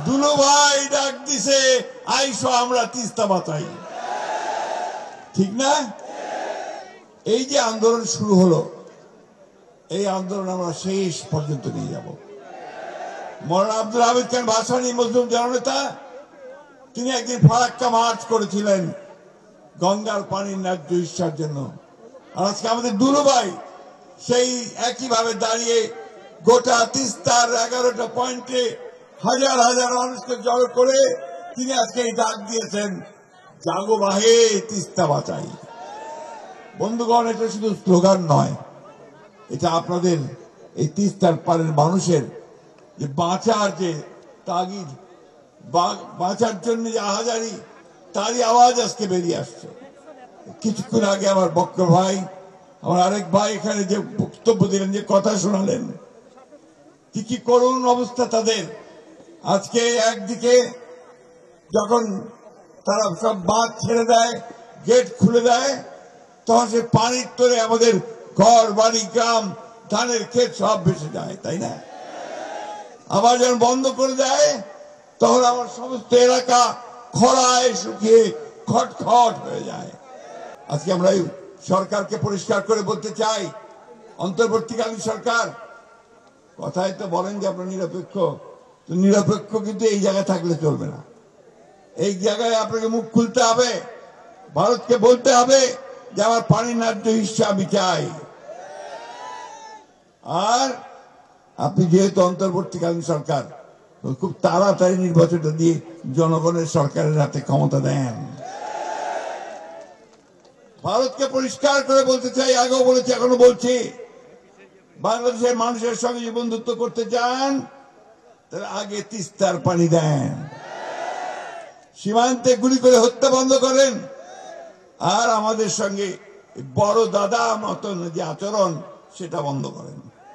দুলু ভাই ডাক দিছে আইসো আমরা তিস্তা বাঁচাই, ঠিক না? এই যে আন্দোলন শুরু হলো, এই আন্দোলন আমরা শেষ পর্যন্ত নিয়ে যাব। মৌলানা আব্দুল হামিদ খান ভাসানী মুসলিম জননেতা, তিনি একদিন ফারাক্কা মার্চ করেছিলেন গঙ্গার পানির ন্যায্য ইচ্ছার জন্য। আর আজকে আমাদের দুলু ভাই সেই একইভাবে দাঁড়িয়ে গোটা তিস্তার 11টা পয়েন্টে হাজার হাজার মানুষকে জড়ো করে তিনি আজকে এই ডাক দিয়েছেন, জাগো বাহে তিস্তা বাঁচাই। বন্ধুগণ, এটা শুধু স্লোগান নয়, এটা আপনাদের এই তিস্তার পারের মানুষের যে বাঁচার যে তাগিদ, বাঁচার জন্য যে আহাজারি, তারই আওয়াজ আজকে বেরিয়ে আসছে। কিছুক্ষণ আগে আমার বক্র ভাই, আমার আরেক ভাই এখানে যে বক্তব্য দিলেন, যে কথা শোনালেন, কি করুণ অবস্থা তাদের। আজকে একদিকে যখন তারা সব বাঁধ ছেড়ে দেয়, গেট খুলে দেয়, তখন সে পানির তোরে আমাদের ঘর বাড়ি গ্রাম ধানের ক্ষেত সব ভেসে যায়, তাই না? আবার যখন বন্ধ করে দেয় তখন আমার সমস্ত এলাকা খরায় শুকিয়ে খটখট হয়ে যায়। আজকে আমরা সরকারকে পরিষ্কার করে বলতে চাই, অন্তর্বর্তীকালীন সরকার, কথায় তো বলেন যে আপনার নিরপেক্ষ, তো নিরপেক্ষ কিন্তু এই জায়গায় থাকলে চলবে না। এই জায়গায় আপনাকে মুখ খুলতে হবে, ভারতকে বলতে হবে যে আমার পানির ন্যায্য হিস্সা আমি চাই। আর আপনি যেহেতু অন্তর্বর্তীকালীন সরকার, খুব তাড়াতাড়ি নির্বাচনটা দিয়ে জনগণের সরকারের হাতে ক্ষমতা দেন। ভারতকে পরিষ্কার করে বলতে চাই, আগেও বলেছি এখনো বলছি, বাংলাদেশের মানুষের সঙ্গে যে বন্ধুত্ব করতে চান, তাহলে আগে তিস্তার পানি দেন, সীমান্তে গুলি করে হত্যা বন্ধ করেন, আর আমাদের সঙ্গে বড় দাদা মতন যে আচরণ, সেটা বন্ধ করেন।